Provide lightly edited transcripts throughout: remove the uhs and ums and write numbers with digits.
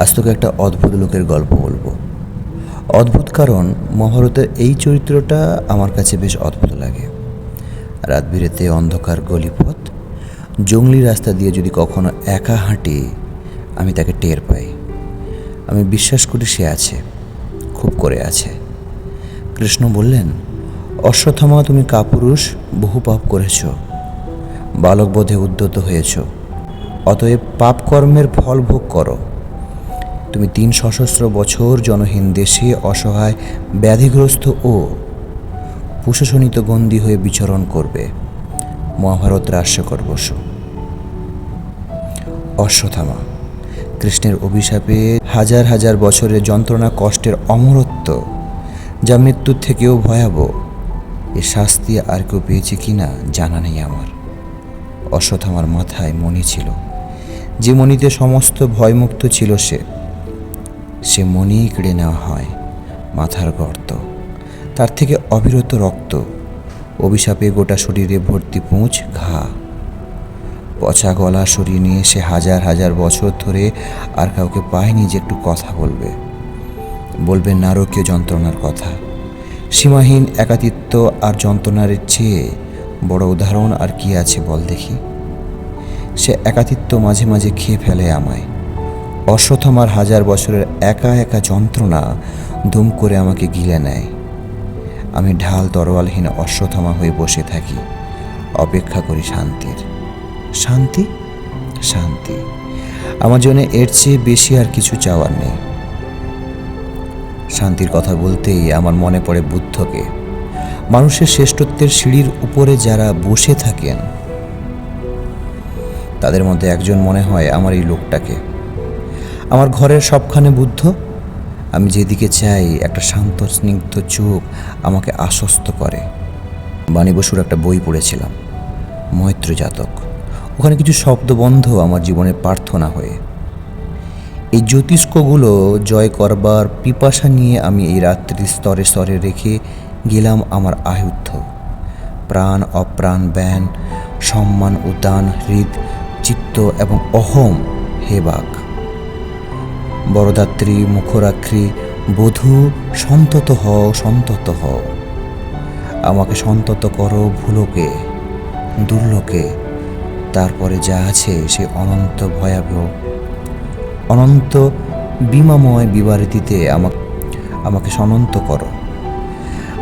আজ তোকে একটা অদ্ভুত লোকের গল্প বলবো। অদ্ভুত কারণ মহাভারতের এই চরিত্রটা আমার কাছে বেশ অদ্ভুত লাগে। রাত বিরেতে অন্ধকার গলিপথ, জঙ্গলি রাস্তা দিয়ে যদি কখনো একা হাঁটি, আমি তাকে টের পাই। আমি বিশ্বাস করি সে আছে, খুব করে আছে। কৃষ্ণ বললেন, অশ্বত্থামা, তুমি কাপুরুষ, বহু পাপ করেছ, বালকবোধে উদ্যত হয়েছ, অতএব পাপ কর্মের ফল ভোগ করো। তুমি ৩ সহস্র বছর জনহীন দেশে অসহায়, ব্যাধিগ্রস্ত ও প্রশাসনিত বন্দী হয়ে বিচরণ করবে। মহাভারত রাস্যকর বসু। অশ্বত্থামা, কৃষ্ণের অভিশাপে হাজার হাজার বছরের যন্ত্রণা, কষ্টের অমরত্ব, যা মৃত্যুর থেকেও ভয়াবহ, এ শাস্তি আর কেউ পেয়েছে কিনা জানা নেই আমার। অশ্বত্থামার মাথায় মণি ছিল, যে মণিতে সমস্ত ভয়মুক্ত ছিল। সে মণি কেড়ে নেওয়া হয়, মাথার গর্ত, তার থেকে অবিরত রক্ত, অভিশাপে গোটা শরীরে ভর্তি পুঁজ, ঘা। পচা গলা সরিয়ে নিয়ে সে হাজার হাজার বছর ধরে আর কাউকে পায়নি যে একটু কথা বলবে নারকীয় যন্ত্রণার কথা। সীমাহীন একাকিত্ব আর যন্ত্রণার চেয়ে বড় উদাহরণ আর কি আছে বল দেখি। সে একাকিত্ব মাঝে মাঝে খেয়ে ফেলে আমায়। অশ্বত্থামার হাজার বছরের একা একা যন্ত্রণা দুম করে আমাকে গিলে নেয়। আমি ঢাল তরোয়ালহীন অশ্বত্থামা হয়ে বসে থাকি, অপেক্ষা করি শান্তির। শান্তি শান্তি, আমার জন্য এর চেয়ে বেশি আর কিছু চাওয়ার নেই। শান্তির কথা বলতেই আমার মনে পড়ে বুদ্ধকে। মানুষের শ্রেষ্ঠত্বের সিঁড়ির উপরে যারা বসে থাকেন, তাদের মধ্যে একজন মনে হয় আমার এই লোকটাকে। আমার ঘরের সবখানে বুদ্ধ, আমি যেদিকে চাই একটা শান্ত স্নিগ্ধ চোখ আমাকে আশ্বস্ত করে। বাণী বসুর একটা বই পড়েছিলাম, মৈত্র জাতক। ওখানে কিছু শব্দবন্ধ আমার জীবনের প্রার্থনা হয়ে। এই জ্যোতিষ্কগুলো জয় করবার পিপাসা নিয়ে আমি এই রাত্রি স্তরে স্তরে রেখে গেলাম আমার আয়ুদ্ধ। প্রাণ অপ্রাণ, জ্ঞান সম্মান, উদান হৃদ চিত্ত এবং অহম, হে বাক। বরদাত্রী, মুখরাক্ষী, বধূ, সন্তত হও, সন্তত হও। আমাকে সন্তত করো ভুলোকে, দুর্লোকে। তারপরে যা আছে সে অনন্ত ভয়াবহ, অনন্ত বিমাময় বিবারিতিতে আমাকে সনন্ত করো।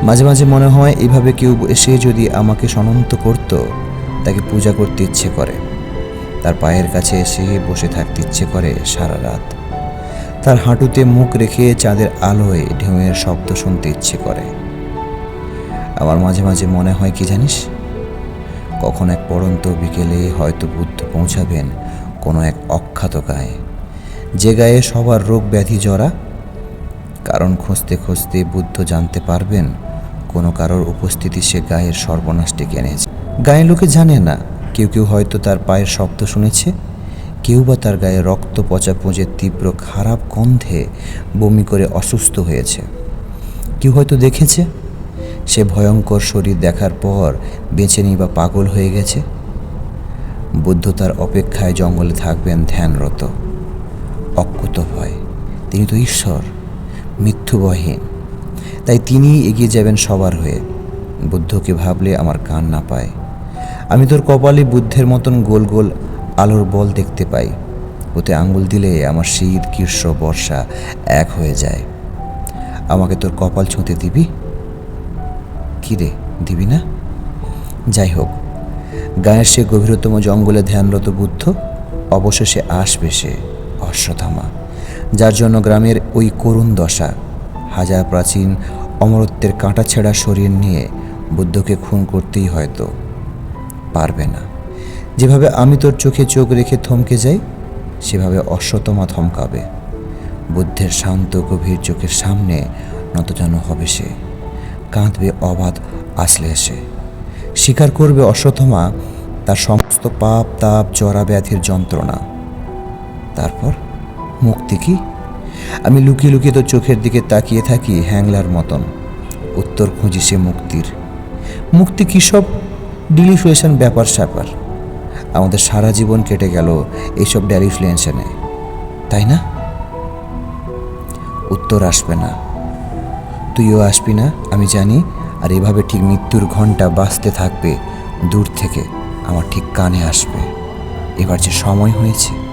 মাঝে মাঝে মনে হয় এভাবে কেউ এসে যদি আমাকে সনন্ত করত, তাকে পূজা করতে ইচ্ছে করে, তার পায়ের কাছে এসে বসে থাকতে ইচ্ছে করে সারা রাত, তার হাঁটুতে মুখ রেখে চাঁদের আলোয় ঢেউয়ের শব্দ শুনতে ইচ্ছে করে। আমার মাঝে মাঝে মনে হয় কি জানিস, কখন এক পড়ন্ত বিকেলে হয়তো বুদ্ধ পৌঁছাবেন কোনো এক অখ্যাত গায়ে, যে গায়ে সবার রোগ ব্যাধি জরা। কারণ খুঁজতে খুঁজতে বুদ্ধ জানতে পারবেন কোনো কারোর উপস্থিতি সে গায়ের সর্বনাশ ডেকে এনেছে। গায়ের লোকে জানে না, কেউ কেউ হয়তো তার পায়ের শব্দ শুনেছে, কেউ বা তার গায়ে রক্ত পচা পুঁজের তীব্র খারাপ গন্ধে বমি করে অসুস্থ হয়েছে। কেউ হয়তো দেখেছে সে ভয়ঙ্কর শরীর দেখার পর বেঁচে নেই বা পাগল হয়ে গেছে। বুদ্ধ তার অপেক্ষায় জঙ্গলে থাকবেন ধ্যানরত, অকুত ভয়। তিনি তো ঈশ্বর, মৃত্যুভয়হীন, তাই তিনি এগিয়ে যাবেন সবার হয়ে। বুদ্ধকে ভাবলে আমার কান না পায়। আমি তোর কপালে বুদ্ধের মতন গোল গোল আলোর বল দেখতে পাই। ওতে আঙ্গুল দিলে আমার শীত, গ্রীষ্ম, বর্ষা এক হয়ে যায়। আমাকে তোর কপাল ছুঁতে দিবি? কি রে, দিবি না? যাই হোক, গায়ের সে গভীরতম জঙ্গলে ধ্যানরত বুদ্ধ অবশেষে আসবে, সে অশ্বত্থামা, যার জন্য গ্রামের ওই করুণ দশা। হাজার প্রাচীন অমরত্বের কাঁটা ছেঁড়া শরীর নিয়ে বুদ্ধকে খুন করতেই হয়তো পারবে না। যেভাবে আমি তোর চোখে চোখ রেখে থমকে যাই, সেভাবে অশ্বত্থামা থমকাবে। বুদ্ধের শান্ত গভীর চোখের সামনে নতজানু হবে সে, কাঁদবে অবাধ আসলে এসে। স্বীকার করবে অশ্বত্থামা তার সমস্ত পাপ তাপ, জরা ব্যাধির যন্ত্রণা। তারপর মুক্তি কি? আমি লুকিয়ে লুকিয়ে তোর চোখের দিকে তাকিয়ে থাকি হ্যাংলার মতন। উত্তর খুঁজি সে মুক্তির। মুক্তি কী সব ডিলিফ্লেশন ব্যাপার স্যাপার। আমাদের সারা জীবন কেটে গেল এইসব ডেলিফ্লেশনে, তাই না? উত্তর আসবে না। তুইও আসবি না আমি জানি। আর এভাবে ঠিক মৃত্যুর ঘণ্টা বাজতে থাকবে দূর থেকে, আমার ঠিক কানে আসবে। এবার যে সময় হয়েছে